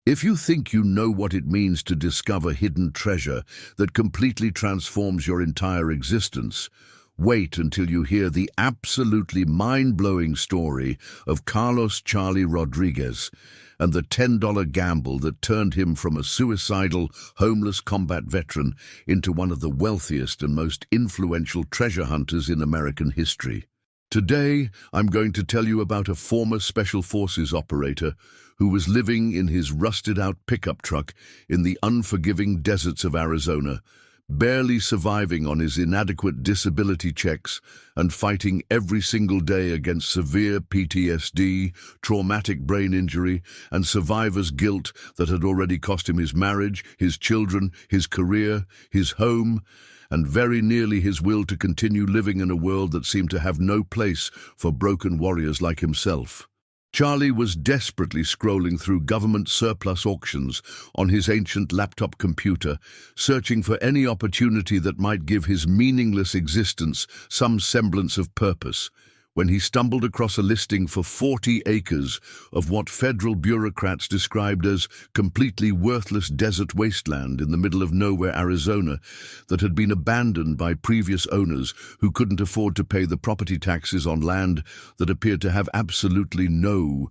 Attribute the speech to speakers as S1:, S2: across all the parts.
S1: If you think you know what it means to discover hidden treasure that completely transforms your entire existence, wait until you hear the absolutely mind-blowing story of Carlos Charlie Rodriguez and the $10 gamble that turned him from a suicidal, homeless combat veteran into one of the wealthiest and most influential treasure hunters in American history. Today, I'm going to tell you about a former Special Forces operator who was living in his rusted-out pickup truck in the unforgiving deserts of Arizona, barely surviving on his inadequate disability checks and fighting every single day against severe PTSD, traumatic brain injury, and survivor's guilt that had already cost him his marriage, his children, his career, his home, and very nearly his will to continue living in a world that seemed to have no place for broken warriors like himself. Charlie was desperately scrolling through government surplus auctions on his ancient laptop computer, searching for any opportunity that might give his meaningless existence some semblance of purpose, when he stumbled across a listing for 40 acres of what federal bureaucrats described as completely worthless desert wasteland in the middle of nowhere, Arizona, that had been abandoned by previous owners who couldn't afford to pay the property taxes on land that appeared to have absolutely no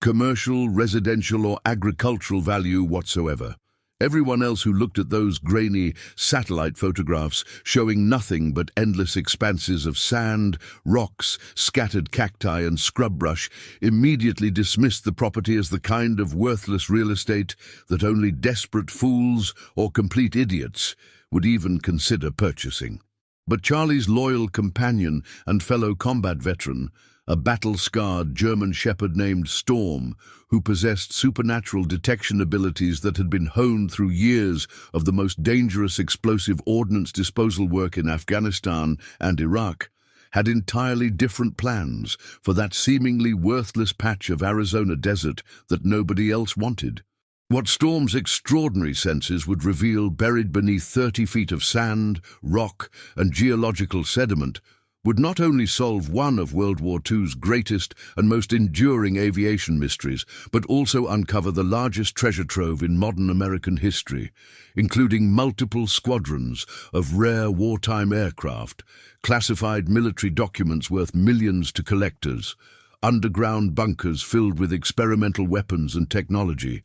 S1: commercial, residential, or agricultural value whatsoever. Everyone else who looked at those grainy satellite photographs showing nothing but endless expanses of sand, rocks, scattered cacti and scrub brush immediately dismissed the property as the kind of worthless real estate that only desperate fools or complete idiots would even consider purchasing. But Charlie's loyal companion and fellow combat veteran, a battle-scarred German shepherd named Storm, who possessed supernatural detection abilities that had been honed through years of the most dangerous explosive ordnance disposal work in Afghanistan and Iraq, had entirely different plans for that seemingly worthless patch of Arizona desert that nobody else wanted. What Storm's extraordinary senses would reveal buried beneath 30 feet of sand, rock, and geological sediment would not only solve one of World War II's greatest and most enduring aviation mysteries, but also uncover the largest treasure trove in modern American history, including multiple squadrons of rare wartime aircraft, classified military documents worth millions to collectors, underground bunkers filled with experimental weapons and technology,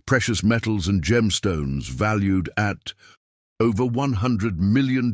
S1: precious metals and gemstones valued at over $100 million,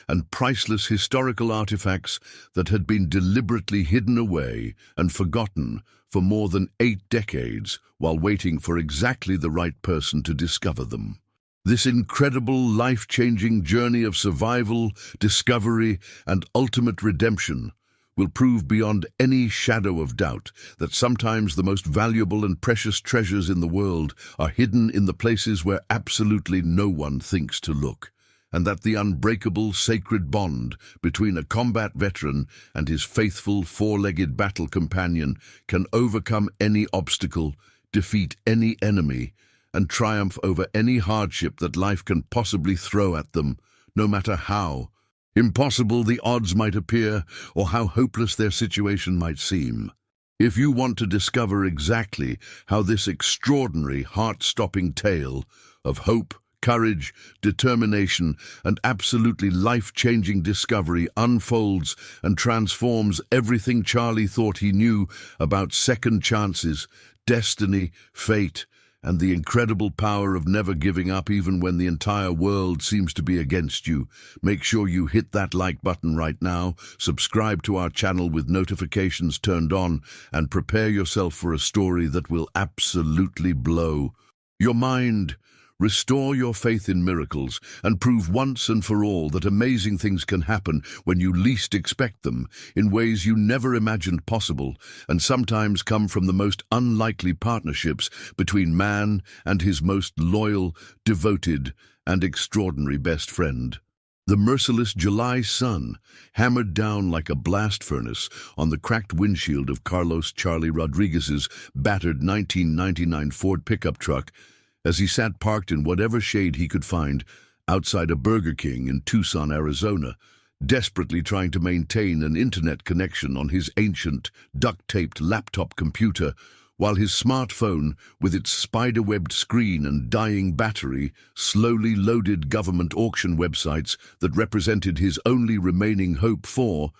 S1: and priceless historical artifacts that had been deliberately hidden away and forgotten for more than 8 decades while waiting for exactly the right person to discover them. This incredible, life-changing journey of survival, discovery, and ultimate redemption will prove beyond any shadow of doubt that sometimes the most valuable and precious treasures in the world are hidden in the places where absolutely no one thinks to look, and that the unbreakable sacred bond between a combat veteran and his faithful four-legged battle companion can overcome any obstacle, defeat any enemy, and triumph over any hardship that life can possibly throw at them, no matter how impossible the odds might appear or how hopeless their situation might seem. If you want to discover exactly how this extraordinary, heart-stopping tale of hope, courage, determination, and absolutely life-changing discovery unfolds and transforms everything Charlie thought he knew about second chances, destiny, fate, and the incredible power of never giving up even when the entire world seems to be against you, make sure you hit that like button right now, subscribe to our channel with notifications turned on, and prepare yourself for a story that will absolutely blow your mind. Restore your faith in miracles and prove once and for all that amazing things can happen when you least expect them, in ways you never imagined possible, and sometimes come from the most unlikely partnerships between man and his most loyal, devoted, and extraordinary best friend. The merciless July sun hammered down like a blast furnace on the cracked windshield of Carlos Charlie Rodriguez's battered 1999 Ford pickup truck as he sat parked in whatever shade he could find outside a Burger King in Tucson, Arizona, desperately trying to maintain an internet connection on his ancient, duct-taped laptop computer while his smartphone, with its spider-webbed screen and dying battery, slowly loaded government auction websites that represented his only remaining hope for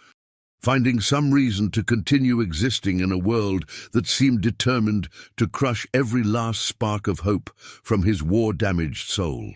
S1: finding some reason to continue existing in a world that seemed determined to crush every last spark of hope from his war-damaged soul.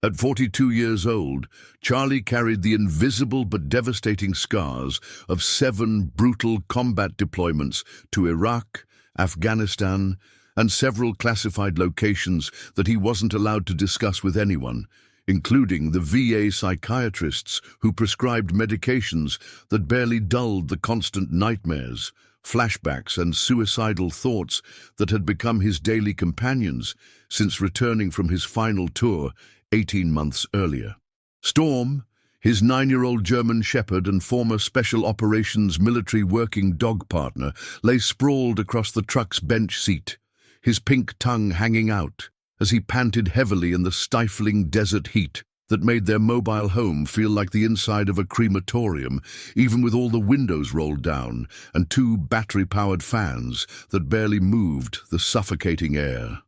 S1: At 42 years old, Charlie carried the invisible but devastating scars of 7 brutal combat deployments to Iraq, Afghanistan, and several classified locations that he wasn't allowed to discuss with anyone, including the VA psychiatrists who prescribed medications that barely dulled the constant nightmares, flashbacks, and suicidal thoughts that had become his daily companions since returning from his final tour 18 months earlier. Storm, his 9-year-old German Shepherd and former Special Operations military working dog partner, lay sprawled across the truck's bench seat, his pink tongue hanging out, as he panted heavily in the stifling desert heat that made their mobile home feel like the inside of a crematorium, even with all the windows rolled down and 2 battery-powered fans that barely moved the suffocating air.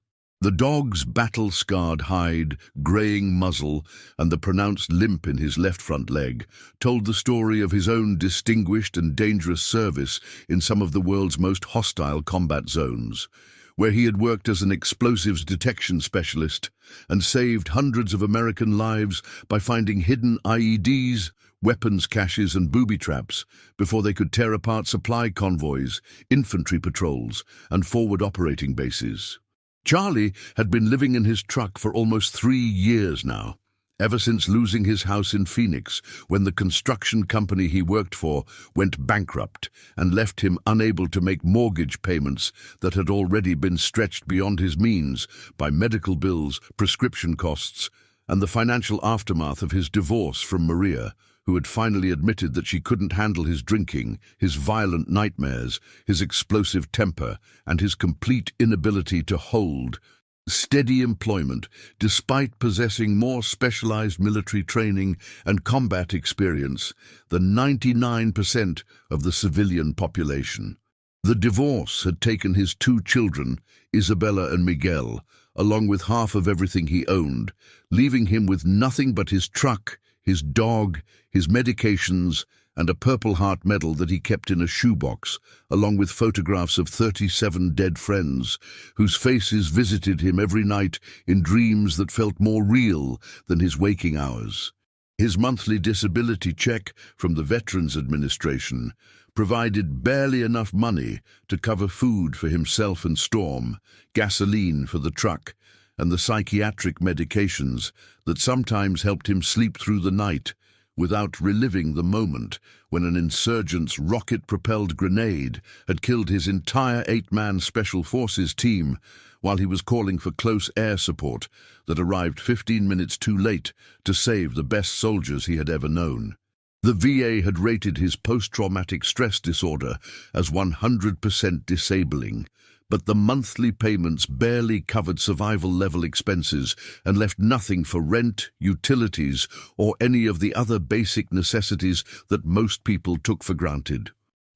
S1: The dog's battle-scarred hide, graying muzzle, and the pronounced limp in his left front leg told the story of his own distinguished and dangerous service in some of the world's most hostile combat zones, where he had worked as an explosives detection specialist and saved hundreds of American lives by finding hidden IEDs, weapons caches, and booby traps before they could tear apart supply convoys, infantry patrols, and forward operating bases. Charlie had been living in his truck for almost 3 years now, ever since losing his house in Phoenix when the construction company he worked for went bankrupt and left him unable to make mortgage payments that had already been stretched beyond his means by medical bills, prescription costs, and the financial aftermath of his divorce from Maria, who had finally admitted that she couldn't handle his drinking, his violent nightmares, his explosive temper, and his complete inability to hold steady employment despite possessing more specialized military training and combat experience than 99% of the civilian population. The divorce had taken his 2 children, Isabella and Miguel, along with half of everything he owned, leaving him with nothing but his truck, his dog, his medications, and a Purple Heart medal that he kept in a shoebox, along with photographs of 37 dead friends, whose faces visited him every night in dreams that felt more real than his waking hours. His monthly disability check from the Veterans Administration provided barely enough money to cover food for himself and Storm, gasoline for the truck, and the psychiatric medications that sometimes helped him sleep through the night without reliving the moment when an insurgent's rocket-propelled grenade had killed his entire 8-man Special Forces team while he was calling for close air support that arrived 15 minutes too late to save the best soldiers he had ever known. The VA had rated his post-traumatic stress disorder as 100% disabling, but the monthly payments barely covered survival-level expenses and left nothing for rent, utilities, or any of the other basic necessities that most people took for granted.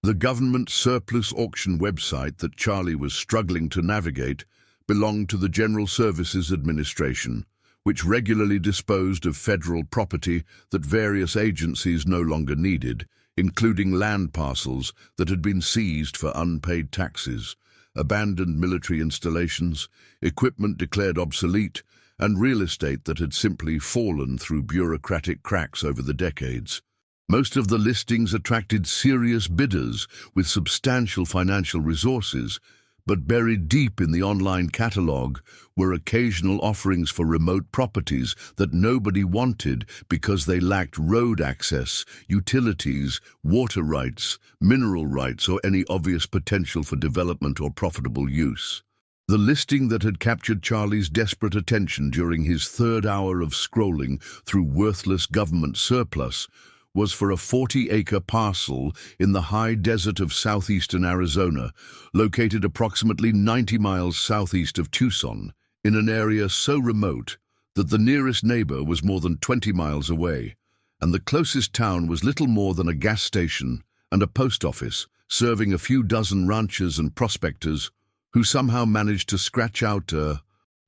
S1: The government surplus auction website that Charlie was struggling to navigate belonged to the General Services Administration, which regularly disposed of federal property that various agencies no longer needed, including land parcels that had been seized for unpaid taxes, abandoned military installations, equipment declared obsolete, and real estate that had simply fallen through bureaucratic cracks over the decades. Most of the listings attracted serious bidders with substantial financial resources, but buried deep in the online catalog were occasional offerings for remote properties that nobody wanted because they lacked road access, utilities, water rights, mineral rights, or any obvious potential for development or profitable use. The listing that had captured Charlie's desperate attention during his 3rd hour of scrolling through worthless government surplus was for a 40-acre parcel in the high desert of southeastern Arizona, located approximately 90 miles southeast of Tucson, in an area so remote that the nearest neighbor was more than 20 miles away, and the closest town was little more than a gas station and a post office, serving a few dozen ranchers and prospectors who somehow managed to scratch out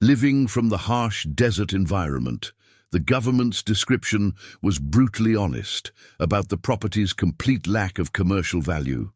S1: living from the harsh desert environment. The government's description was brutally honest about the property's complete lack of commercial value.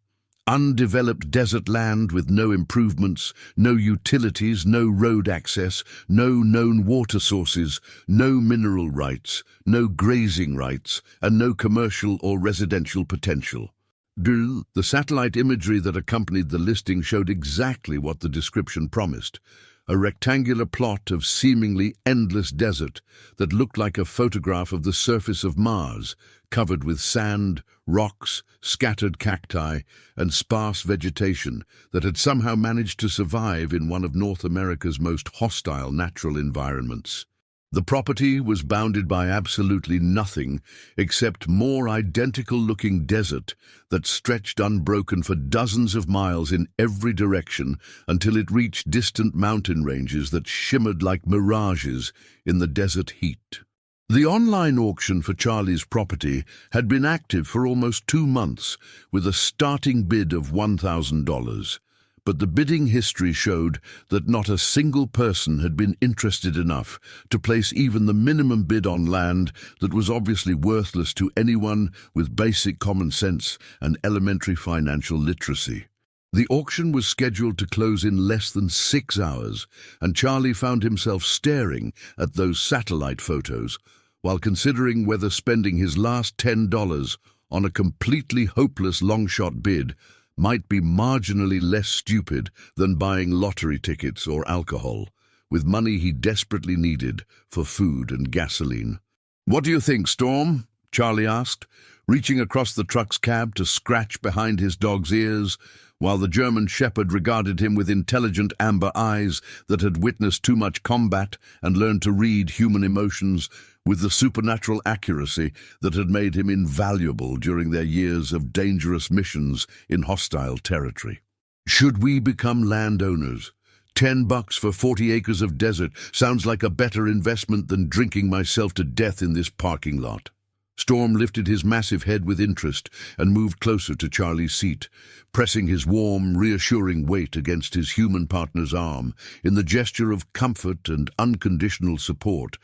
S1: Undeveloped desert land with no improvements, no utilities, no road access, no known water sources, no mineral rights, no grazing rights, and no commercial or residential potential. The satellite imagery that accompanied the listing showed exactly what the description promised: a rectangular plot of seemingly endless desert that looked like a photograph of the surface of Mars, covered with sand, rocks, scattered cacti, and sparse vegetation that had somehow managed to survive in one of North America's most hostile natural environments. The property was bounded by absolutely nothing except more identical-looking desert that stretched unbroken for dozens of miles in every direction until it reached distant mountain ranges that shimmered like mirages in the desert heat. The online auction for Charlie's property had been active for almost 2 months, with a starting bid of $1,000. But the bidding history showed that not a single person had been interested enough to place even the minimum bid on land that was obviously worthless to anyone with basic common sense and elementary financial literacy. The auction was scheduled to close in less than 6 hours, and Charlie found himself staring at those satellite photos while considering whether spending his last $10 on a completely hopeless long-shot bid might be marginally less stupid than buying lottery tickets or alcohol, with money he desperately needed for food and gasoline. "What do you think, Storm?" Charlie asked, reaching across the truck's cab to scratch behind his dog's ears, while the German shepherd regarded him with intelligent amber eyes that had witnessed too much combat and learned to read human emotions with the supernatural accuracy that had made him invaluable during their years of dangerous missions in hostile territory. "Should we become landowners? $10 for 40 acres of desert sounds like a better investment than drinking myself to death in this parking lot." Storm lifted his massive head with interest and moved closer to Charlie's seat, pressing his warm, reassuring weight against his human partner's arm in the gesture of comfort and unconditional support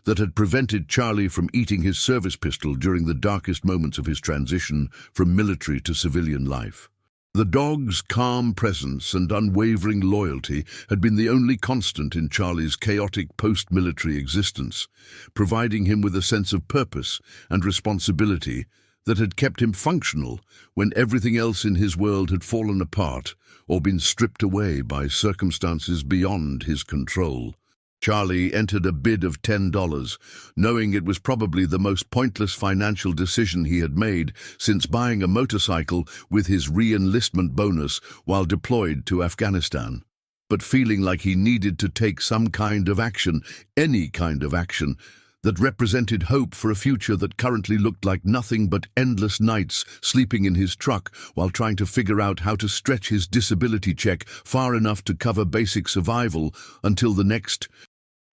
S1: that had prevented Charlie from eating his service pistol during the darkest moments of his transition from military to civilian life. The dog's calm presence and unwavering loyalty had been the only constant in Charlie's chaotic post-military existence, providing him with a sense of purpose and responsibility that had kept him functional when everything else in his world had fallen apart or been stripped away by circumstances beyond his control. Charlie entered a bid of $10, knowing it was probably the most pointless financial decision he had made since buying a motorcycle with his re-enlistment bonus while deployed to Afghanistan. But feeling like he needed to take some kind of action, any kind of action, that represented hope for a future that currently looked like nothing but endless nights sleeping in his truck while trying to figure out how to stretch his disability check far enough to cover basic survival until the next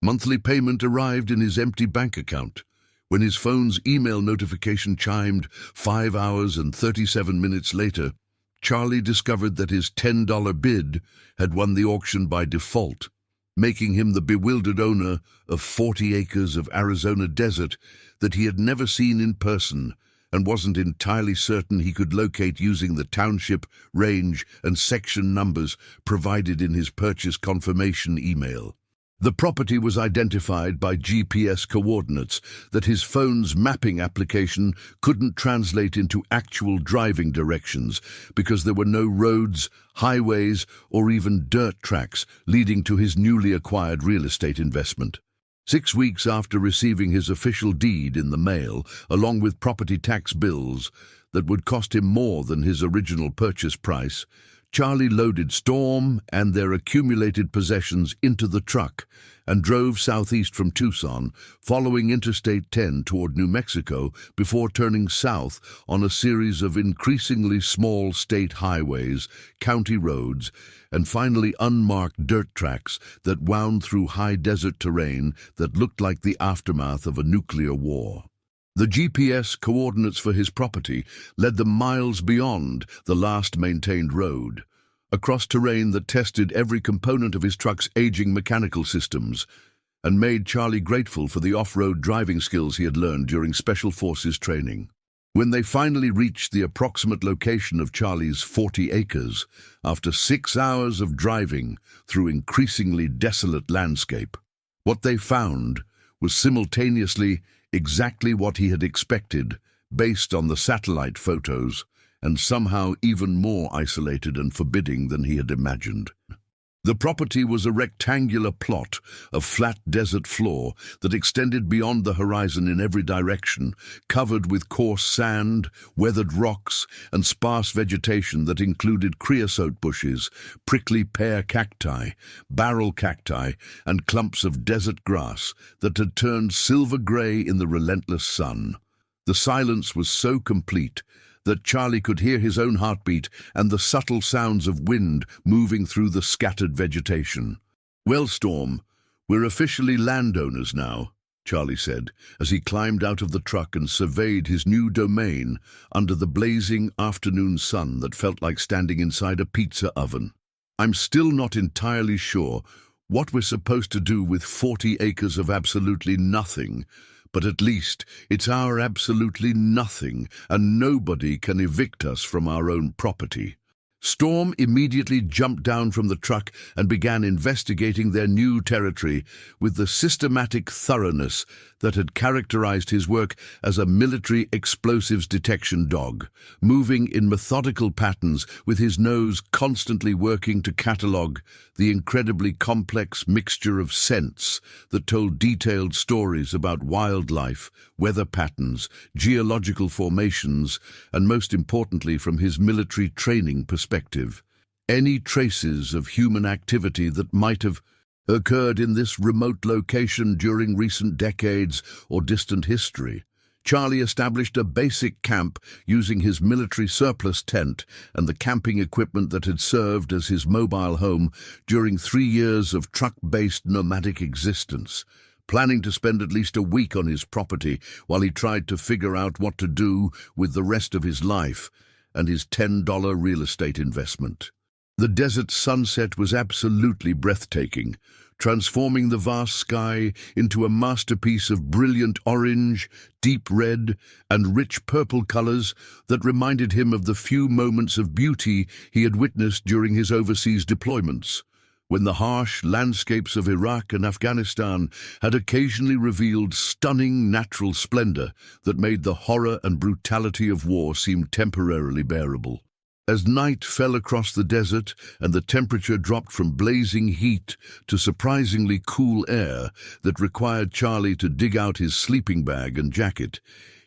S1: monthly payment arrived in his empty bank account. When his phone's email notification chimed 5 hours and 37 minutes later, Charlie discovered that his $10 bid had won the auction by default, making him the bewildered owner of 40 acres of Arizona desert that he had never seen in person and wasn't entirely certain he could locate using the township, range, and section numbers provided in his purchase confirmation email. The property was identified by GPS coordinates that his phone's mapping application couldn't translate into actual driving directions because there were no roads, highways, or even dirt tracks leading to his newly acquired real estate investment. 6 weeks after receiving his official deed in the mail, along with property tax bills that would cost him more than his original purchase price, Charlie loaded Storm and their accumulated possessions into the truck and drove southeast from Tucson, following Interstate 10 toward New Mexico before turning south on a series of increasingly small state highways, county roads, and finally unmarked dirt tracks that wound through high desert terrain that looked like the aftermath of a nuclear war. The GPS coordinates for his property led them miles beyond the last maintained road, across terrain that tested every component of his truck's aging mechanical systems, and made Charlie grateful for the off-road driving skills he had learned during Special Forces training. When they finally reached the approximate location of Charlie's 40 acres, after 6 hours of driving through increasingly desolate landscape, what they found was simultaneously exactly what he had expected based on the satellite photos, and somehow even more isolated and forbidding than he had imagined. The property was a rectangular plot of flat desert floor that extended beyond the horizon in every direction, covered with coarse sand, weathered rocks, and sparse vegetation that included creosote bushes, prickly pear cacti, barrel cacti, and clumps of desert grass that had turned silver-gray in the relentless sun. The silence was so complete that Charlie could hear his own heartbeat and the subtle sounds of wind moving through the scattered vegetation. "Well, Storm, we're officially landowners now," Charlie said, as he climbed out of the truck and surveyed his new domain under the blazing afternoon sun that felt like standing inside a pizza oven. "I'm still not entirely sure what we're supposed to do with 40 acres of absolutely nothing, but at least it's our absolutely nothing, and nobody can evict us from our own property." Storm immediately jumped down from the truck and began investigating their new territory with the systematic thoroughness that had characterized his work as a military explosives detection dog, moving in methodical patterns with his nose constantly working to catalogue the incredibly complex mixture of scents that told detailed stories about wildlife, weather patterns, geological formations, and most importantly from his military training perspective, any traces of human activity that might have occurred in this remote location during recent decades or distant history. Charlie established a basic camp using his military surplus tent and the camping equipment that had served as his mobile home during 3 years of truck-based nomadic existence, planning to spend at least a week on his property while he tried to figure out what to do with the rest of his life and his $10 real estate investment. The desert sunset was absolutely breathtaking, transforming the vast sky into a masterpiece of brilliant orange, deep red, and rich purple colors that reminded him of the few moments of beauty he had witnessed during his overseas deployments, when the harsh landscapes of Iraq and Afghanistan had occasionally revealed stunning natural splendor that made the horror and brutality of war seem temporarily bearable. As night fell across the desert and the temperature dropped from blazing heat to surprisingly cool air that required Charlie to dig out his sleeping bag and jacket,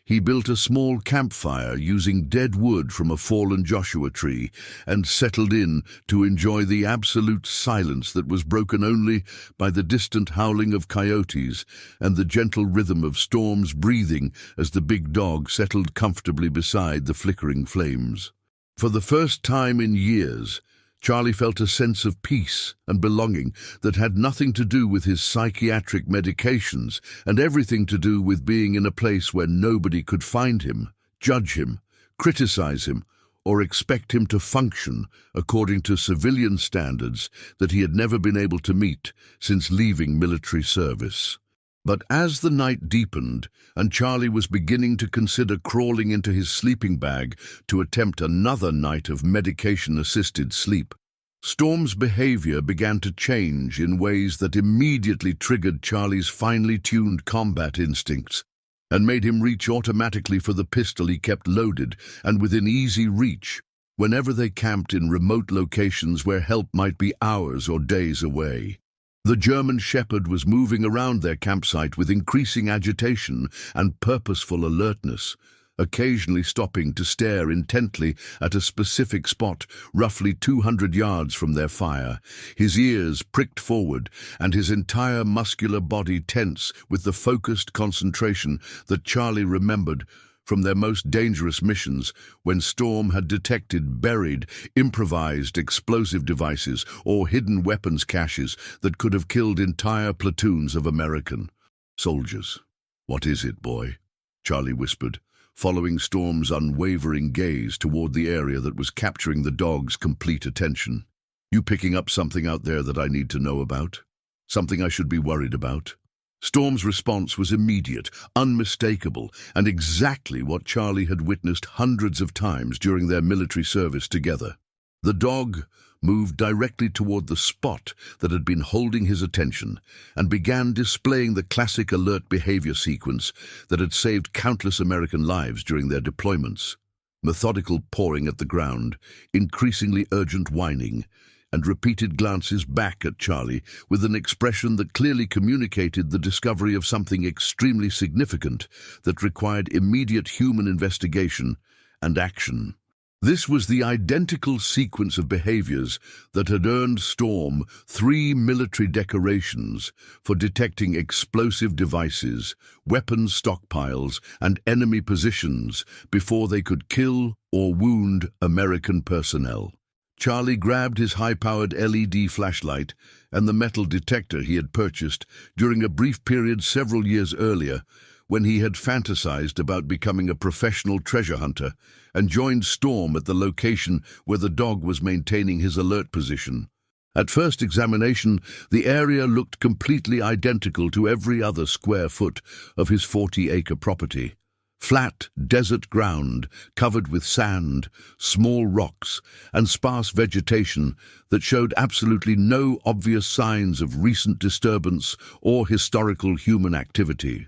S1: he built a small campfire using dead wood from a fallen Joshua tree and settled in to enjoy the absolute silence that was broken only by the distant howling of coyotes and the gentle rhythm of Storm's breathing as the big dog settled comfortably beside the flickering flames. For the first time in years, Charlie felt a sense of peace and belonging that had nothing to do with his psychiatric medications and everything to do with being in a place where nobody could find him, judge him, criticize him, or expect him to function according to civilian standards that he had never been able to meet since leaving military service. But as the night deepened and Charlie was beginning to consider crawling into his sleeping bag to attempt another night of medication-assisted sleep, Storm's behavior began to change in ways that immediately triggered Charlie's finely tuned combat instincts and made him reach automatically for the pistol he kept loaded and within easy reach whenever they camped in remote locations where help might be hours or days away. The German Shepherd was moving around their campsite with increasing agitation and purposeful alertness, occasionally stopping to stare intently at a specific spot roughly 200 yards from their fire, his ears pricked forward and his entire muscular body tense with the focused concentration that Charlie remembered from their most dangerous missions when Storm had detected buried, improvised explosive devices or hidden weapons caches that could have killed entire platoons of American soldiers. "What is it, boy?" Charlie whispered, following Storm's unwavering gaze toward the area that was capturing the dog's complete attention. You picking up something out there that I need to know about? Something I should be worried about? Storm's response was immediate, unmistakable, and exactly what Charlie had witnessed hundreds of times during their military service together. The dog moved directly toward the spot that had been holding his attention and began displaying the classic alert behavior sequence that had saved countless American lives during their deployments. Methodical pawing at the ground, increasingly urgent whining, and repeated glances back at Charlie with an expression that clearly communicated the discovery of something extremely significant that required immediate human investigation and action. This was the identical sequence of behaviors that had earned Storm 3 military decorations for detecting explosive devices, weapons stockpiles, and enemy positions before they could kill or wound American personnel. Charlie grabbed his high-powered LED flashlight and the metal detector he had purchased during a brief period several years earlier when he had fantasized about becoming a professional treasure hunter, and joined Storm at the location where the dog was maintaining his alert position. At first examination, the area looked completely identical to every other square foot of his 40-acre property. Flat, desert ground covered with sand, small rocks, and sparse vegetation that showed absolutely no obvious signs of recent disturbance or historical human activity.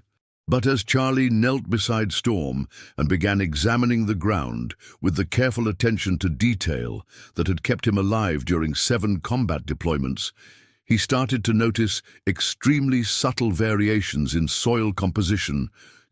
S1: But as Charlie knelt beside Storm and began examining the ground with the careful attention to detail that had kept him alive during 7 combat deployments, he started to notice extremely subtle variations in soil composition,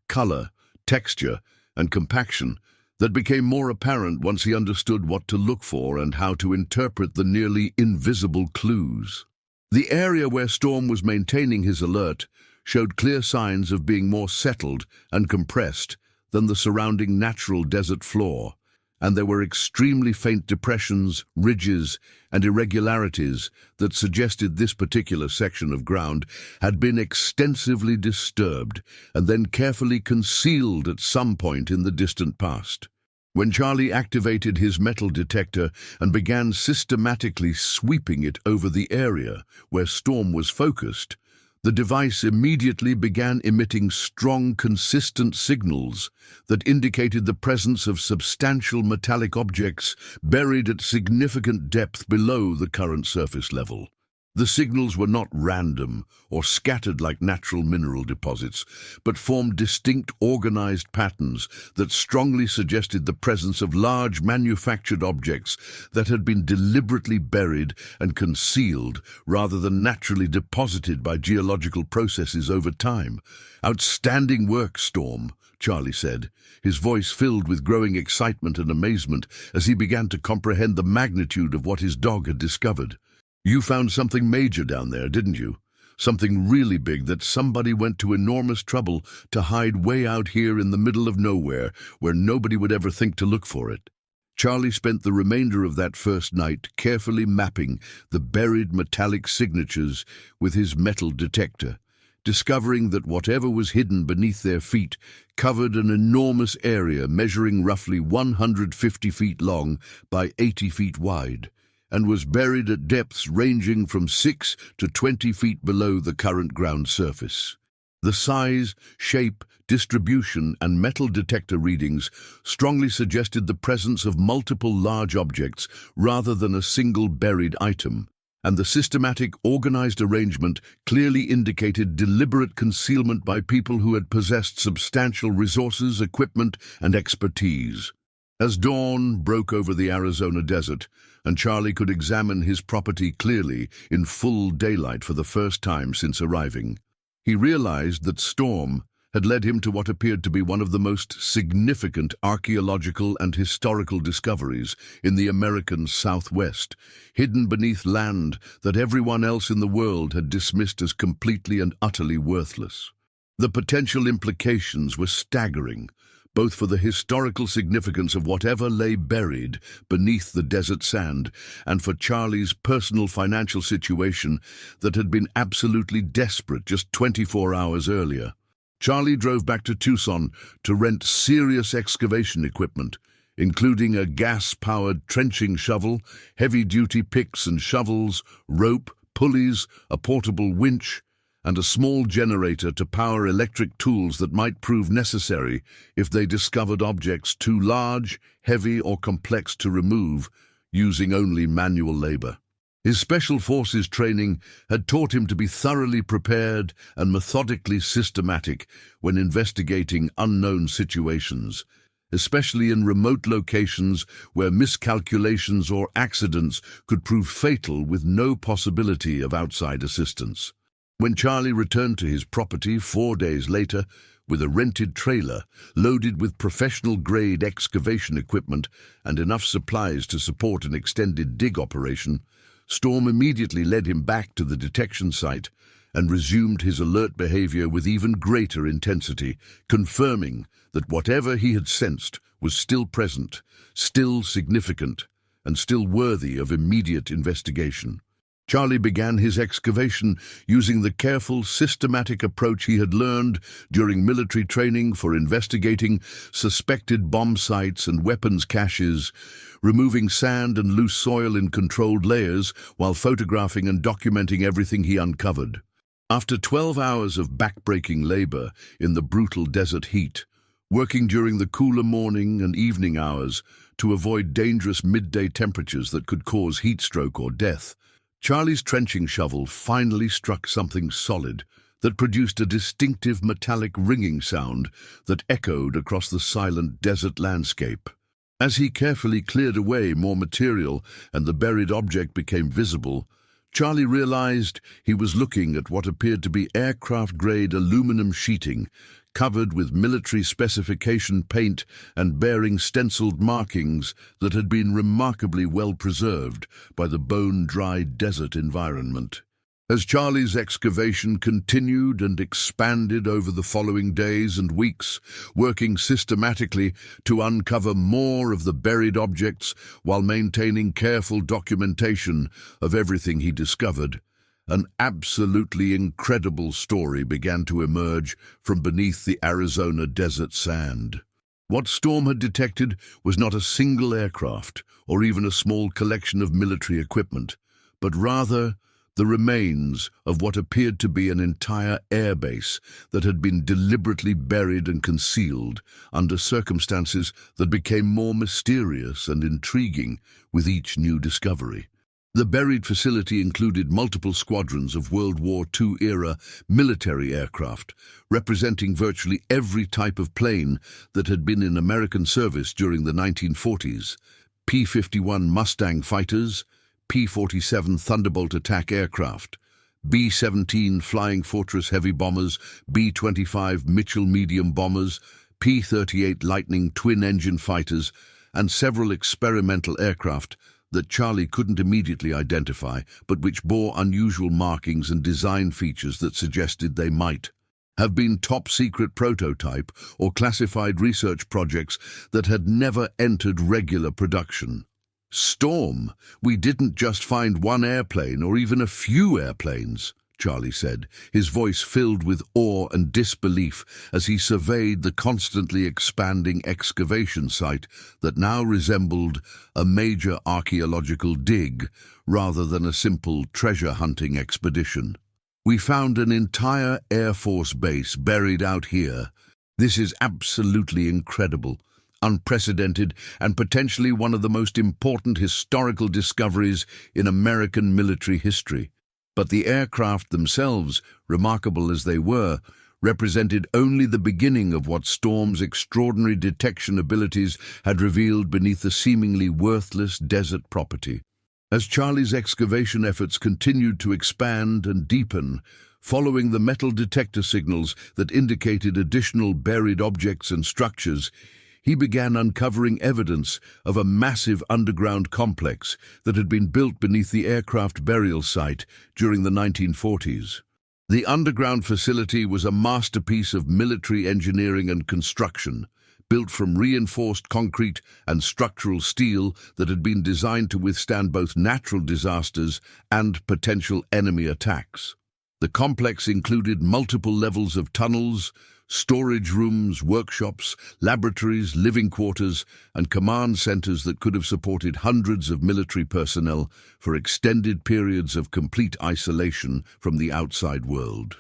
S1: color, texture, and compaction that became more apparent once he understood what to look for and how to interpret the nearly invisible clues. The area where Storm was maintaining his alert showed clear signs of being more settled and compressed than the surrounding natural desert floor, and there were extremely faint depressions, ridges, and irregularities that suggested this particular section of ground had been extensively disturbed and then carefully concealed at some point in the distant past. When Charlie activated his metal detector and began systematically sweeping it over the area where Storm was focused, the device immediately began emitting strong, consistent signals that indicated the presence of substantial metallic objects buried at significant depth below the current surface level. The signals were not random or scattered like natural mineral deposits, but formed distinct organized patterns that strongly suggested the presence of large manufactured objects that had been deliberately buried and concealed rather than naturally deposited by geological processes over time. "Outstanding work, Storm," Charlie said, his voice filled with growing excitement and amazement as he began to comprehend the magnitude of what his dog had discovered. "You found something major down there, didn't you? Something really big that somebody went to enormous trouble to hide way out here in the middle of nowhere, where nobody would ever think to look for it." Charlie spent the remainder of that first night carefully mapping the buried metallic signatures with his metal detector, discovering that whatever was hidden beneath their feet covered an enormous area measuring roughly 150 feet long by 80 feet wide, and was buried at depths ranging from 6 to 20 feet below the current ground surface. The size, shape, distribution, and metal detector readings strongly suggested the presence of multiple large objects rather than a single buried item, and the systematic, organized arrangement clearly indicated deliberate concealment by people who had possessed substantial resources, equipment, and expertise. As dawn broke over the Arizona desert, and Charlie could examine his property clearly in full daylight for the first time since arriving, he realized that Storm had led him to what appeared to be one of the most significant archaeological and historical discoveries in the American Southwest, hidden beneath land that everyone else in the world had dismissed as completely and utterly worthless. The potential implications were staggering, both for the historical significance of whatever lay buried beneath the desert sand and for Charlie's personal financial situation that had been absolutely desperate just 24 hours earlier. Charlie drove back to Tucson to rent serious excavation equipment, including a gas-powered trenching shovel, heavy-duty picks and shovels, rope, pulleys, a portable winch, and a small generator to power electric tools that might prove necessary if they discovered objects too large, heavy, or complex to remove, using only manual labor. His Special Forces training had taught him to be thoroughly prepared and methodically systematic when investigating unknown situations, especially in remote locations where miscalculations or accidents could prove fatal with no possibility of outside assistance. When Charlie returned to his property 4 days later with a rented trailer loaded with professional-grade excavation equipment and enough supplies to support an extended dig operation, Storm immediately led him back to the detection site and resumed his alert behavior with even greater intensity, confirming that whatever he had sensed was still present, still significant, and still worthy of immediate investigation. Charlie began his excavation using the careful, systematic approach he had learned during military training for investigating suspected bomb sites and weapons caches, removing sand and loose soil in controlled layers while photographing and documenting everything he uncovered. After 12 hours of back-breaking labor in the brutal desert heat, working during the cooler morning and evening hours to avoid dangerous midday temperatures that could cause heat stroke or death, Charlie's trenching shovel finally struck something solid that produced a distinctive metallic ringing sound that echoed across the silent desert landscape. As he carefully cleared away more material and the buried object became visible, Charlie realized he was looking at what appeared to be aircraft-grade aluminum sheeting, covered with military specification paint and bearing stenciled markings that had been remarkably well preserved by the bone-dry desert environment. As Charlie's excavation continued and expanded over the following days and weeks, working systematically to uncover more of the buried objects while maintaining careful documentation of everything he discovered, an absolutely incredible story began to emerge from beneath the Arizona desert sand. What Storm had detected was not a single aircraft or even a small collection of military equipment, but rather the remains of what appeared to be an entire airbase that had been deliberately buried and concealed under circumstances that became more mysterious and intriguing with each new discovery. The buried facility included multiple squadrons of World War II-era military aircraft, representing virtually every type of plane that had been in American service during the 1940s. P-51 Mustang fighters, P-47 Thunderbolt attack aircraft, B-17 Flying Fortress heavy bombers, B-25 Mitchell medium bombers, P-38 Lightning twin-engine fighters, and several experimental aircraft that Charlie couldn't immediately identify, but which bore unusual markings and design features that suggested they might have been top-secret prototype or classified research projects that had never entered regular production. "Storm, we didn't just find one airplane or even a few airplanes," Charlie said, his voice filled with awe and disbelief as he surveyed the constantly expanding excavation site that now resembled a major archaeological dig rather than a simple treasure-hunting expedition. "We found an entire Air Force base buried out here. This is absolutely incredible, unprecedented, and potentially one of the most important historical discoveries in American military history." But the aircraft themselves, remarkable as they were, represented only the beginning of what Storm's extraordinary detection abilities had revealed beneath the seemingly worthless desert property. As Charlie's excavation efforts continued to expand and deepen, following the metal detector signals that indicated additional buried objects and structures, he began uncovering evidence of a massive underground complex that had been built beneath the aircraft burial site during the 1940s. The underground facility was a masterpiece of military engineering and construction, built from reinforced concrete and structural steel that had been designed to withstand both natural disasters and potential enemy attacks. The complex included multiple levels of tunnels, storage rooms, workshops, laboratories, living quarters, and command centers that could have supported hundreds of military personnel for extended periods of complete isolation from the outside world.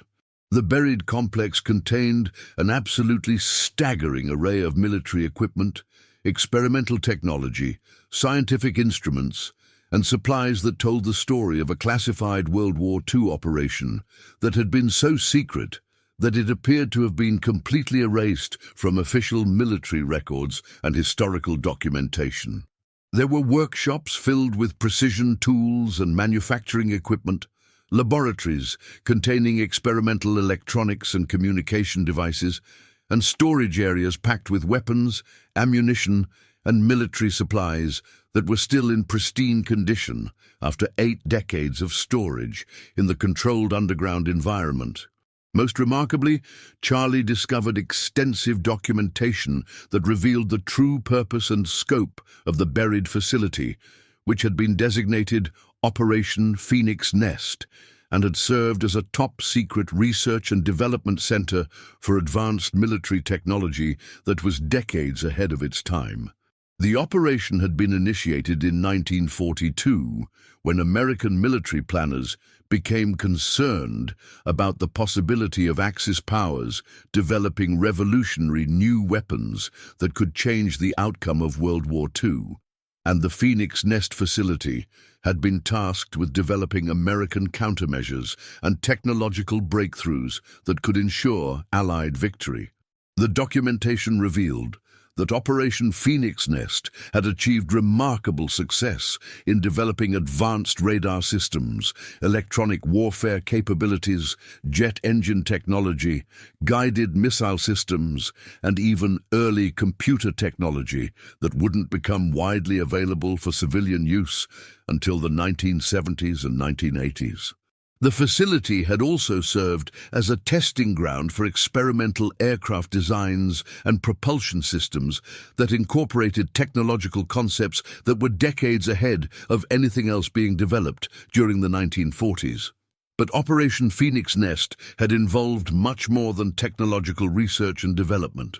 S1: The buried complex contained an absolutely staggering array of military equipment, experimental technology, scientific instruments, and supplies that told the story of a classified World War II operation that had been so secret that it appeared to have been completely erased from official military records and historical documentation. There were workshops filled with precision tools and manufacturing equipment, laboratories containing experimental electronics and communication devices, and storage areas packed with weapons, ammunition, and military supplies that were still in pristine condition after 8 decades of storage in the controlled underground environment. Most remarkably, Charlie discovered extensive documentation that revealed the true purpose and scope of the buried facility, which had been designated Operation Phoenix Nest and had served as a top-secret research and development center for advanced military technology that was decades ahead of its time. The operation had been initiated in 1942 when American military planners became concerned about the possibility of Axis powers developing revolutionary new weapons that could change the outcome of World War II, and the Phoenix Nest facility had been tasked with developing American countermeasures and technological breakthroughs that could ensure Allied victory. The documentation revealed that Operation Phoenix Nest had achieved remarkable success in developing advanced radar systems, electronic warfare capabilities, jet engine technology, guided missile systems, and even early computer technology that wouldn't become widely available for civilian use until the 1970s and 1980s. The facility had also served as a testing ground for experimental aircraft designs and propulsion systems that incorporated technological concepts that were decades ahead of anything else being developed during the 1940s. But Operation Phoenix Nest had involved much more than technological research and development.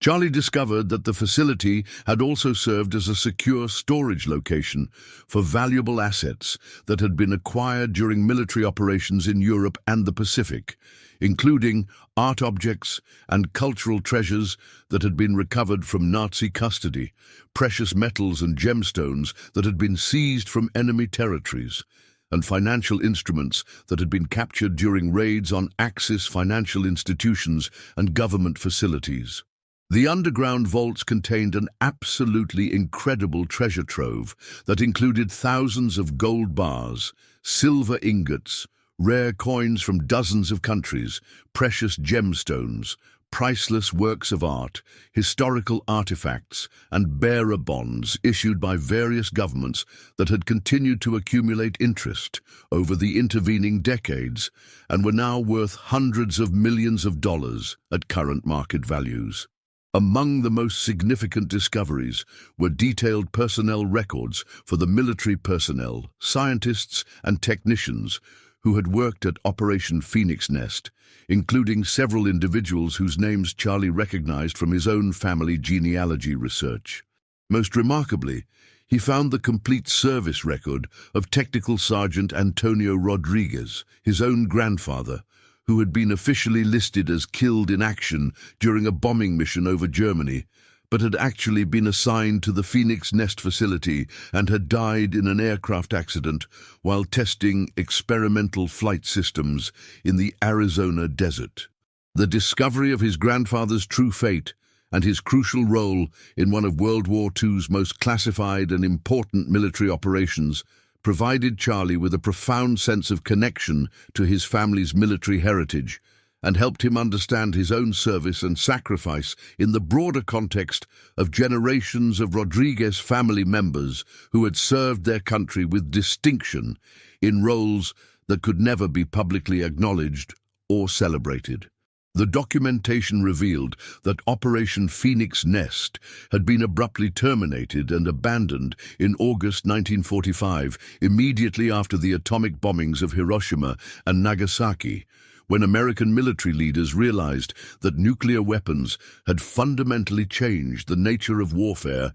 S1: Charlie discovered that the facility had also served as a secure storage location for valuable assets that had been acquired during military operations in Europe and the Pacific, including art objects and cultural treasures that had been recovered from Nazi custody, precious metals and gemstones that had been seized from enemy territories, and financial instruments that had been captured during raids on Axis financial institutions and government facilities. The underground vaults contained an absolutely incredible treasure trove that included thousands of gold bars, silver ingots, rare coins from dozens of countries, precious gemstones, priceless works of art, historical artifacts, and bearer bonds issued by various governments that had continued to accumulate interest over the intervening decades and were now worth hundreds of millions of dollars at current market values. Among the most significant discoveries were detailed personnel records for the military personnel, scientists, and technicians who had worked at Operation Phoenix Nest, including several individuals whose names Charlie recognized from his own family genealogy research. Most remarkably, he found the complete service record of Technical Sergeant Antonio Rodriguez, his own grandfather, who had been officially listed as killed in action during a bombing mission over Germany, but had actually been assigned to the Phoenix Nest facility and had died in an aircraft accident while testing experimental flight systems in the Arizona desert. The discovery of his grandfather's true fate and his crucial role in one of World War II's most classified and important military operations provided Charlie with a profound sense of connection to his family's military heritage and helped him understand his own service and sacrifice in the broader context of generations of Rodriguez family members who had served their country with distinction in roles that could never be publicly acknowledged or celebrated. The documentation revealed that Operation Phoenix Nest had been abruptly terminated and abandoned in August 1945, immediately after the atomic bombings of Hiroshima and Nagasaki, when American military leaders realized that nuclear weapons had fundamentally changed the nature of warfare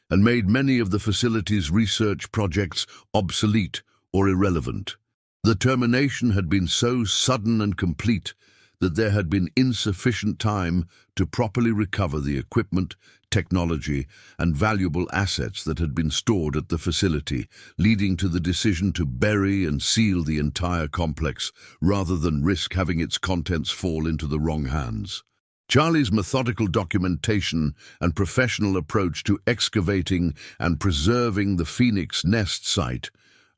S1: and made many of the facility's research projects obsolete or irrelevant. The termination had been so sudden and complete that there had been insufficient time to properly recover the equipment, technology, and valuable assets that had been stored at the facility, leading to the decision to bury and seal the entire complex rather than risk having its contents fall into the wrong hands. Charlie's methodical documentation and professional approach to excavating and preserving the Phoenix Nest site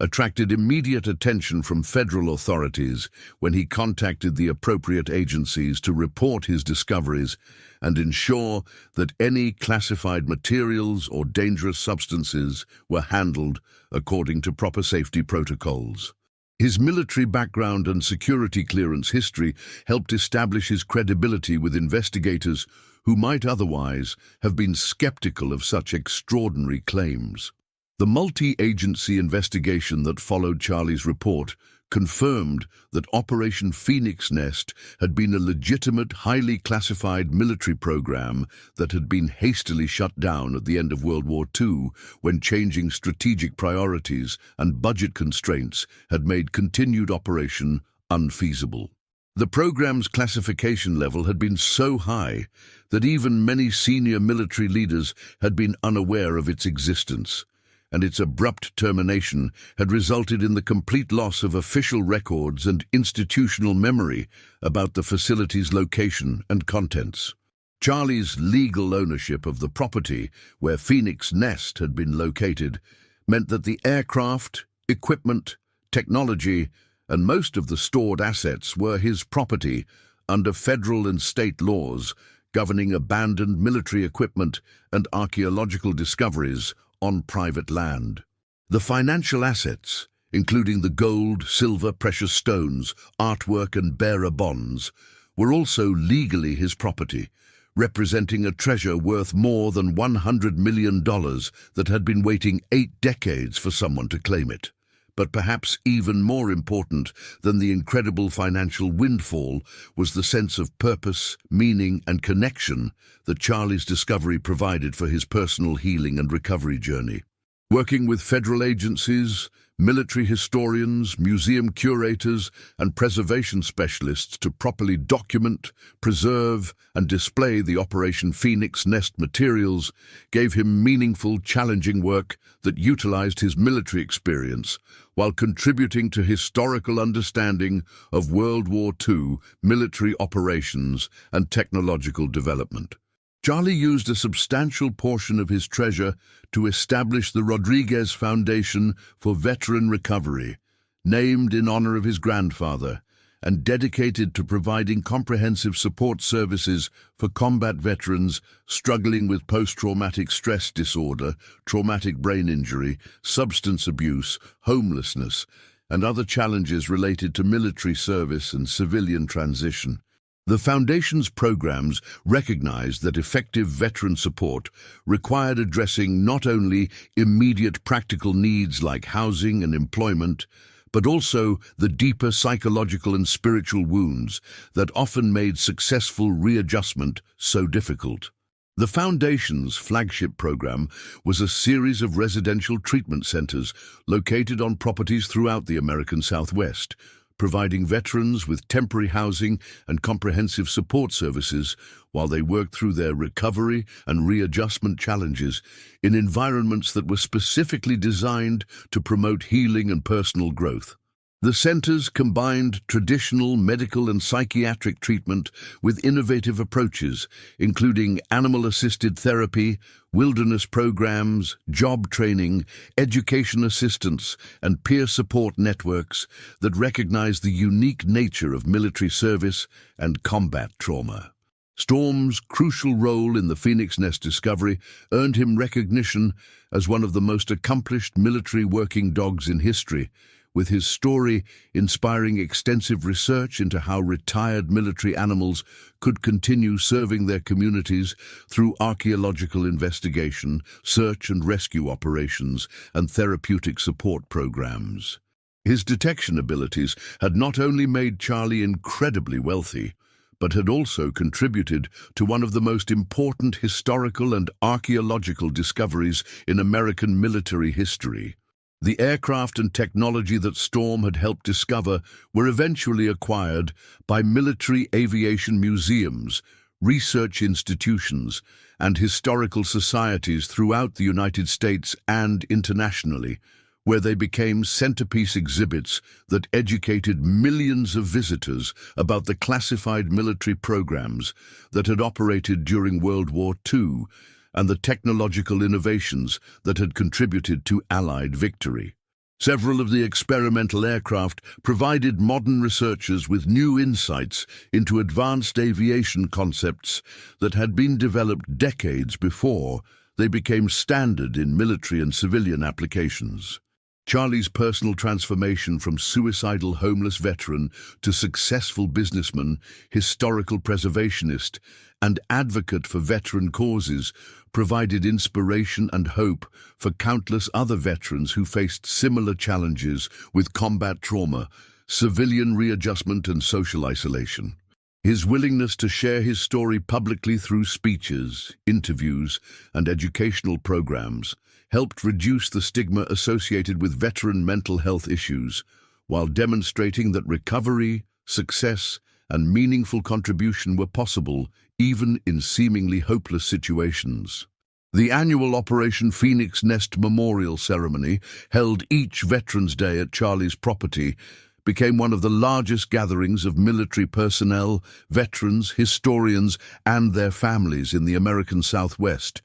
S1: attracted immediate attention from federal authorities when he contacted the appropriate agencies to report his discoveries and ensure that any classified materials or dangerous substances were handled according to proper safety protocols. His military background and security clearance history helped establish his credibility with investigators who might otherwise have been skeptical of such extraordinary claims. The multi-agency investigation that followed Charlie's report confirmed that Operation Phoenix Nest had been a legitimate, highly classified military program that had been hastily shut down at the end of World War II when changing strategic priorities and budget constraints had made continued operation unfeasible. The program's classification level had been so high that even many senior military leaders had been unaware of its existence, and its abrupt termination had resulted in the complete loss of official records and institutional memory about the facility's location and contents. Charlie's legal ownership of the property where Phoenix Nest had been located meant that the aircraft, equipment, technology, and most of the stored assets were his property under federal and state laws governing abandoned military equipment and archaeological discoveries on private land. The financial assets, including the gold, silver, precious stones, artwork, and bearer bonds, were also legally his property, representing a treasure worth more than $100 million that had been waiting 8 decades for someone to claim it. But perhaps even more important than the incredible financial windfall was the sense of purpose, meaning, and connection that Charlie's discovery provided for his personal healing and recovery journey. Working with federal agencies, military historians, museum curators, and preservation specialists to properly document, preserve, and display the Operation Phoenix Nest materials gave him meaningful, challenging work that utilized his military experience while contributing to historical understanding of World War II military operations and technological development. Charlie used a substantial portion of his treasure to establish the Rodriguez Foundation for Veteran Recovery, named in honor of his grandfather, and dedicated to providing comprehensive support services for combat veterans struggling with post-traumatic stress disorder, traumatic brain injury, substance abuse, homelessness, and other challenges related to military service and civilian transition. The Foundation's programs recognized that effective veteran support required addressing not only immediate practical needs like housing and employment, but also the deeper psychological and spiritual wounds that often made successful readjustment so difficult. The Foundation's flagship program was a series of residential treatment centers located on properties throughout the American Southwest, providing veterans with temporary housing and comprehensive support services while they worked through their recovery and readjustment challenges in environments that were specifically designed to promote healing and personal growth. The centers combined traditional medical and psychiatric treatment with innovative approaches, including animal-assisted therapy, wilderness programs, job training, education assistance, and peer support networks that recognize the unique nature of military service and combat trauma. Storm's crucial role in the Phoenix Nest discovery earned him recognition as one of the most accomplished military working dogs in history, with his story inspiring extensive research into how retired military animals could continue serving their communities through archaeological investigation, search and rescue operations, and therapeutic support programs. His detection abilities had not only made Charlie incredibly wealthy, but had also contributed to one of the most important historical and archaeological discoveries in American military history. The aircraft and technology that Storm had helped discover were eventually acquired by military aviation museums, research institutions, and historical societies throughout the United States and internationally, where they became centerpiece exhibits that educated millions of visitors about the classified military programs that had operated during World War II and the technological innovations that had contributed to Allied victory. Several of the experimental aircraft provided modern researchers with new insights into advanced aviation concepts that had been developed decades before they became standard in military and civilian applications. Charlie's personal transformation from suicidal homeless veteran to successful businessman, historical preservationist, and advocate for veteran causes provided inspiration and hope for countless other veterans who faced similar challenges with combat trauma, civilian readjustment, and social isolation. His willingness to share his story publicly through speeches, interviews, and educational programs helped reduce the stigma associated with veteran mental health issues, while demonstrating that recovery, success, and meaningful contribution were possible even in seemingly hopeless situations. The annual Operation Phoenix Nest Memorial Ceremony, held each Veterans Day at Charlie's property, became one of the largest gatherings of military personnel, veterans, historians, and their families in the American Southwest,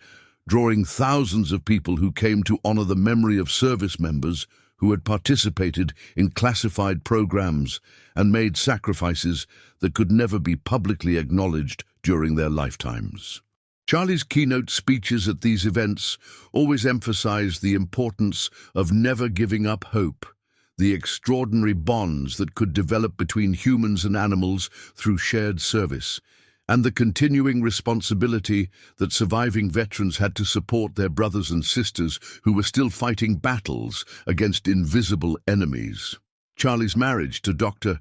S1: drawing thousands of people who came to honor the memory of service members who had participated in classified programs and made sacrifices that could never be publicly acknowledged during their lifetimes. Charlie's keynote speeches at these events always emphasized the importance of never giving up hope, the extraordinary bonds that could develop between humans and animals through shared service, and the continuing responsibility that surviving veterans had to support their brothers and sisters who were still fighting battles against invisible enemies. Charlie's marriage to Dr.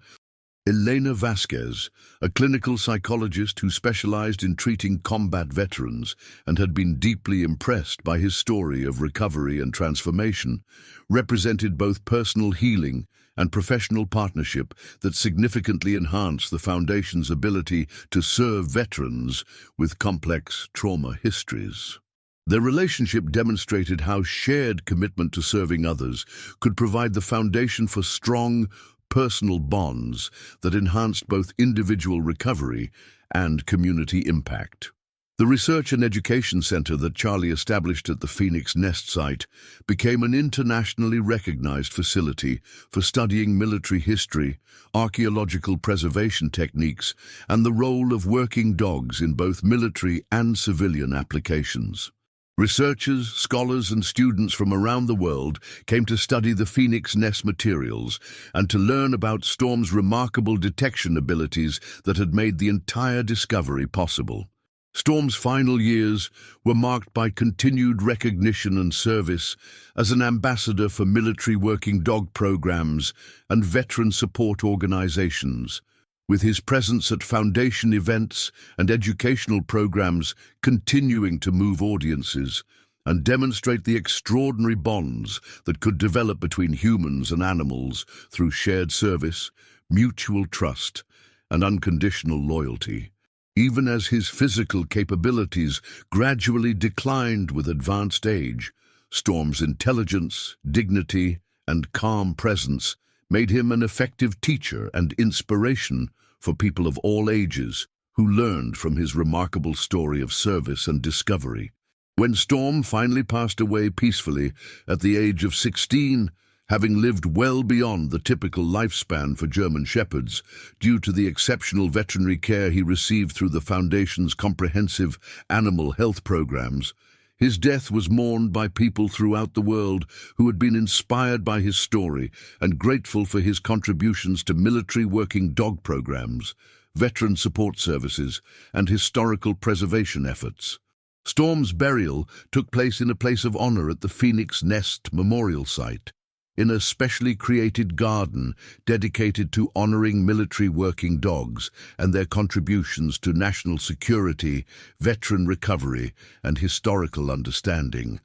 S1: Elena Vasquez, a clinical psychologist who specialized in treating combat veterans and had been deeply impressed by his story of recovery and transformation, represented both personal healing and professional partnership that significantly enhanced the Foundation's ability to serve veterans with complex trauma histories. Their relationship demonstrated how shared commitment to serving others could provide the foundation for strong, personal bonds that enhanced both individual recovery and community impact. The Research and Education Center that Charlie established at the Phoenix Nest site became an internationally recognized facility for studying military history, archaeological preservation techniques, and the role of working dogs in both military and civilian applications. Researchers, scholars, and students from around the world came to study the Phoenix Nest materials and to learn about Storm's remarkable detection abilities that had made the entire discovery possible. Storm's final years were marked by continued recognition and service as an ambassador for military working dog programs and veteran support organizations, with his presence at Foundation events and educational programs continuing to move audiences and demonstrate the extraordinary bonds that could develop between humans and animals through shared service, mutual trust, and unconditional loyalty. Even as his physical capabilities gradually declined with advanced age, Storm's intelligence, dignity, and calm presence made him an effective teacher and inspiration for people of all ages who learned from his remarkable story of service and discovery. When Storm finally passed away peacefully at the age of 16, having lived well beyond the typical lifespan for German Shepherds due to the exceptional veterinary care he received through the Foundation's comprehensive animal health programs, his death was mourned by people throughout the world who had been inspired by his story and grateful for his contributions to military working dog programs, veteran support services, and historical preservation efforts. Storm's burial took place in a place of honor at the Phoenix Nest Memorial Site. in a specially created garden dedicated to honoring military working dogs and their contributions to national security, veteran recovery, and historical understanding.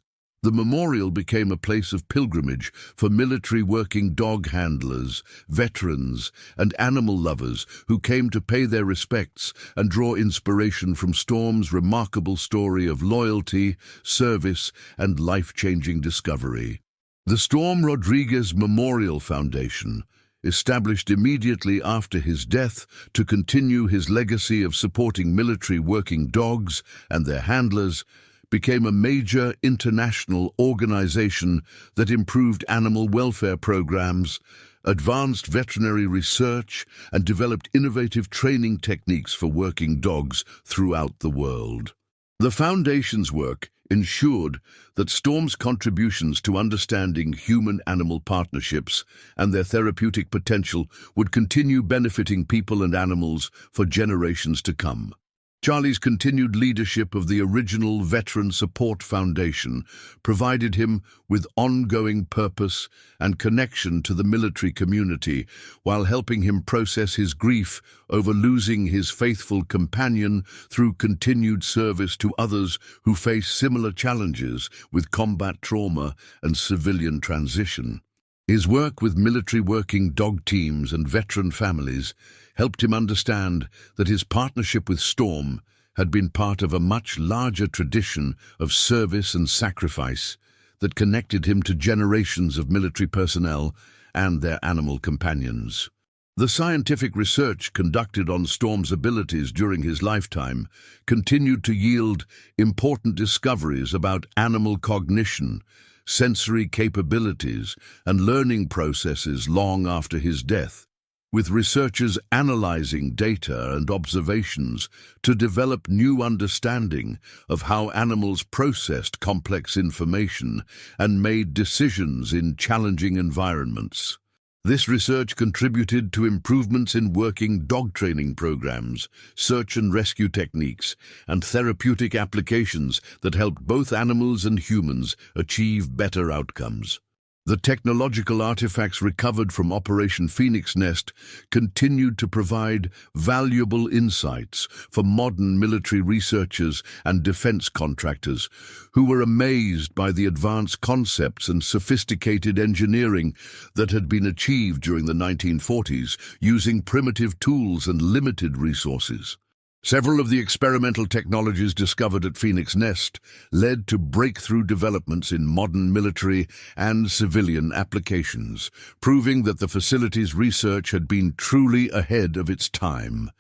S1: The memorial became a place of pilgrimage for military working dog handlers, veterans, and animal lovers who came to pay their respects and draw inspiration from Storm's remarkable story of loyalty, service, and life-changing discovery. The Storm Rodriguez Memorial Foundation, established immediately after his death to continue his legacy of supporting military working dogs and their handlers, became a major international organization that improved animal welfare programs, advanced veterinary research, and developed innovative training techniques for working dogs throughout the world. The Foundation's work ensured that Storm's contributions to understanding human-animal partnerships and their therapeutic potential would continue benefiting people and animals for generations to come. Charlie's continued leadership of the original Veteran Support Foundation provided him with ongoing purpose and connection to the military community, while helping him process his grief over losing his faithful companion through continued service to others who face similar challenges with combat trauma and civilian transition. His work with military working dog teams and veteran families helped him understand that his partnership with Storm had been part of a much larger tradition of service and sacrifice that connected him to generations of military personnel and their animal companions. The scientific research conducted on Storm's abilities during his lifetime continued to yield important discoveries about animal cognition, sensory capabilities, and learning processes long after his death, with researchers analyzing data and observations to develop new understanding of how animals processed complex information and made decisions in challenging environments. This research contributed to improvements in working dog training programs, search and rescue techniques, and therapeutic applications that helped both animals and humans achieve better outcomes. The technological artifacts recovered from Operation Phoenix Nest continued to provide valuable insights for modern military researchers and defense contractors who were amazed by the advanced concepts and sophisticated engineering that had been achieved during the 1940s using primitive tools and limited resources. Several of the experimental technologies discovered at Phoenix Nest led to breakthrough developments in modern military and civilian applications, proving that the facility's research had been truly ahead of its time.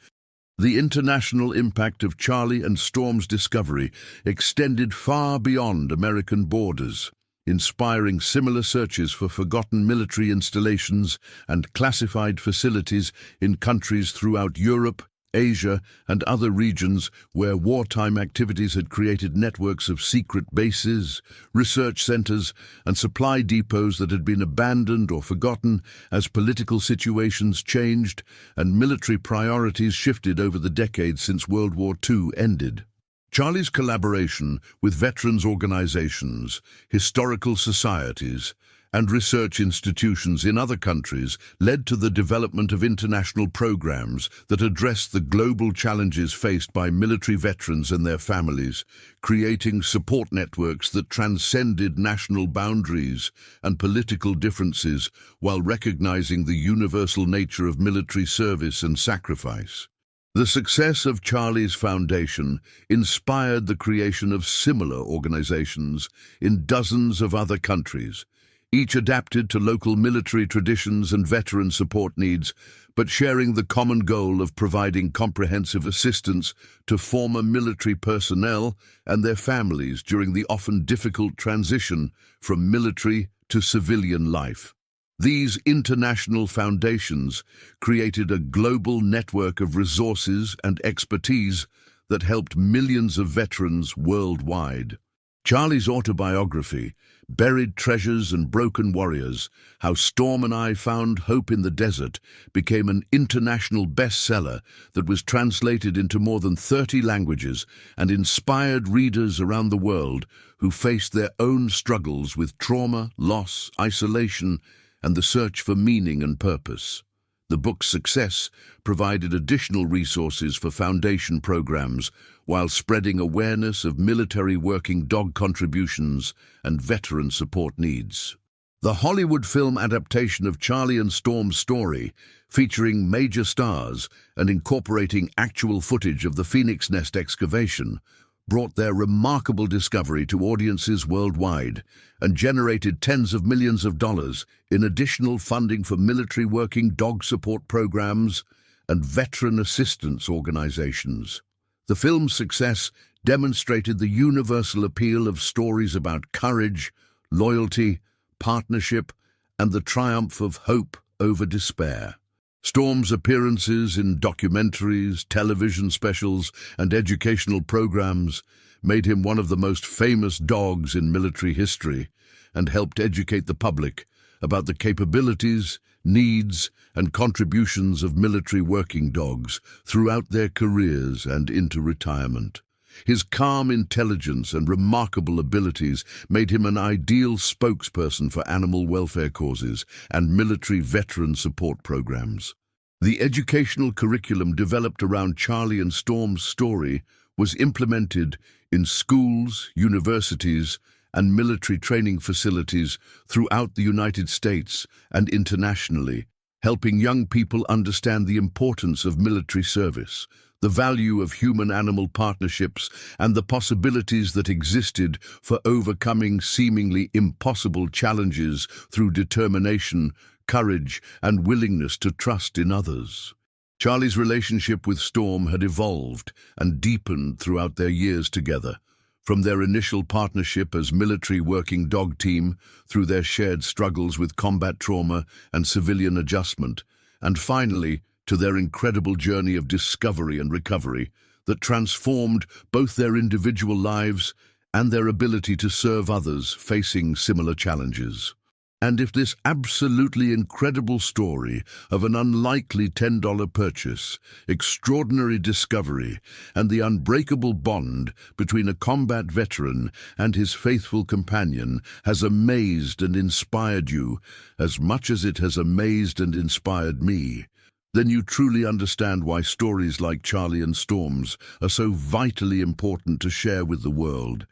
S1: The international impact of Charlie and Storm's discovery extended far beyond American borders, inspiring similar searches for forgotten military installations and classified facilities in countries throughout Europe, Asia, and other regions where wartime activities had created networks of secret bases, research centers, and supply depots that had been abandoned or forgotten as political situations changed and military priorities shifted over the decades since World War II ended. Charlie's collaboration with veterans organizations, historical societies, and research institutions in other countries led to the development of international programs that addressed the global challenges faced by military veterans and their families, creating support networks that transcended national boundaries and political differences while recognizing the universal nature of military service and sacrifice. The success of Charlie's Foundation inspired the creation of similar organizations in dozens of other countries, each adapted to local military traditions and veteran support needs, but sharing the common goal of providing comprehensive assistance to former military personnel and their families during the often difficult transition from military to civilian life. These international foundations created a global network of resources and expertise that helped millions of veterans worldwide. Charlie's autobiography, Buried Treasures and Broken Warriors, How Storm and I Found Hope in the Desert, became an international bestseller that was translated into more than 30 languages and inspired readers around the world who faced their own struggles with trauma, loss, isolation, and the search for meaning and purpose. The book's success provided additional resources for foundation programs while spreading awareness of military working dog contributions and veteran support needs. The Hollywood film adaptation of Charlie and Storm's story, featuring major stars and incorporating actual footage of the Phoenix Nest excavation, brought their remarkable discovery to audiences worldwide and generated tens of millions of dollars in additional funding for military working dog support programs and veteran assistance organizations. The film's success demonstrated the universal appeal of stories about courage, loyalty, partnership, and the triumph of hope over despair. Storm's appearances in documentaries, television specials, and educational programs made him one of the most famous dogs in military history and helped educate the public about the capabilities, needs, and contributions of military working dogs throughout their careers and into retirement. His calm intelligence and remarkable abilities made him an ideal spokesperson for animal welfare causes and military veteran support programs. The educational curriculum developed around Charlie and Storm's story was implemented in schools, universities, and military training facilities throughout the United States and internationally, helping young people understand the importance of military service, the value of human-animal partnerships, and the possibilities that existed for overcoming seemingly impossible challenges through determination, courage, and willingness to trust in others. Charlie's relationship with Storm had evolved and deepened throughout their years together, from their initial partnership as military working dog team through their shared struggles with combat trauma and civilian adjustment, and finally to their incredible journey of discovery and recovery that transformed both their individual lives and their ability to serve others facing similar challenges. And if this absolutely incredible story of an unlikely $10 purchase, extraordinary discovery, and the unbreakable bond between a combat veteran and his faithful companion has amazed and inspired you as much as it has amazed and inspired me, then you truly understand why stories like Charlie and Storm's are so vitally important to share with the world,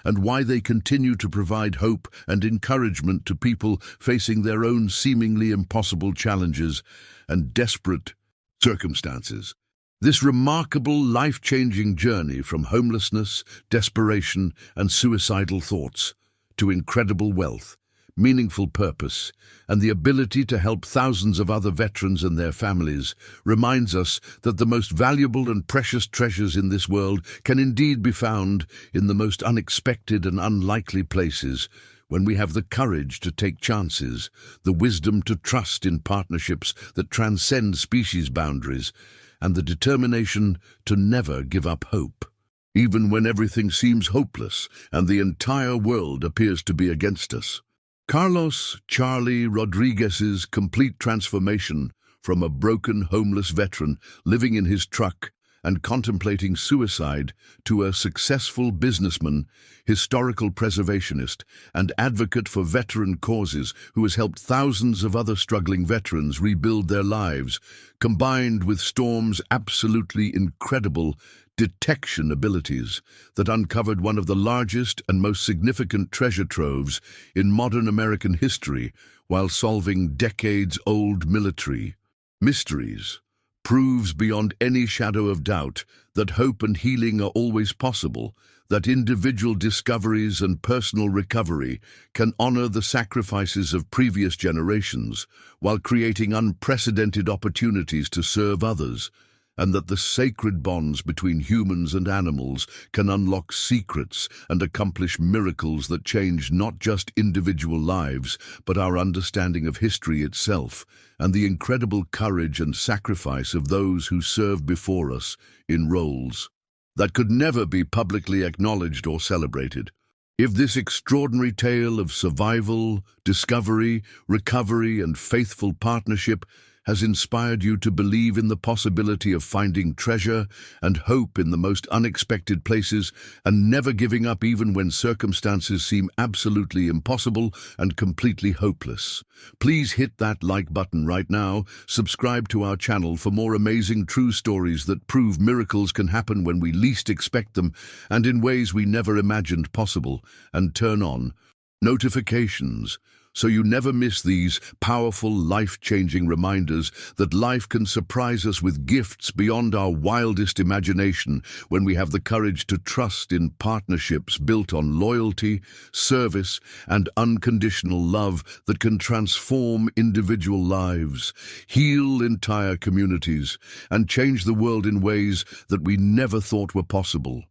S1: and why they continue to provide hope and encouragement to people facing their own seemingly impossible challenges and desperate circumstances. This remarkable, life-changing journey from homelessness, desperation, and suicidal thoughts to incredible wealth, meaningful purpose, and the ability to help thousands of other veterans and their families reminds us that the most valuable and precious treasures in this world can indeed be found in the most unexpected and unlikely places when we have the courage to take chances, the wisdom to trust in partnerships that transcend species boundaries, and the determination to never give up hope, even when everything seems hopeless and the entire world appears to be against us. Carlos Charlie Rodriguez's complete transformation from a broken, homeless veteran living in his truck and contemplating suicide to a successful businessman, historical preservationist, and advocate for veteran causes who has helped thousands of other struggling veterans rebuild their lives, combined with Storm's absolutely incredible detection abilities that uncovered one of the largest and most significant treasure troves in modern American history while solving decades-old military mysteries, proves beyond any shadow of doubt that hope and healing are always possible, that individual discoveries and personal recovery can honor the sacrifices of previous generations while creating unprecedented opportunities to serve others, and that the sacred bonds between humans and animals can unlock secrets and accomplish miracles that change not just individual lives, but our understanding of history itself, and the incredible courage and sacrifice of those who served before us in roles that could never be publicly acknowledged or celebrated. If this extraordinary tale of survival, discovery, recovery, and faithful partnership has inspired you to believe in the possibility of finding treasure and hope in the most unexpected places and never giving up even when circumstances seem absolutely impossible and completely hopeless, please hit that like button right now, subscribe to our channel for more amazing true stories that prove miracles can happen when we least expect them and in ways we never imagined possible, and turn on notifications so you never miss these powerful, life-changing reminders that life can surprise us with gifts beyond our wildest imagination when we have the courage to trust in partnerships built on loyalty, service, and unconditional love that can transform individual lives, heal entire communities, and change the world in ways that we never thought were possible.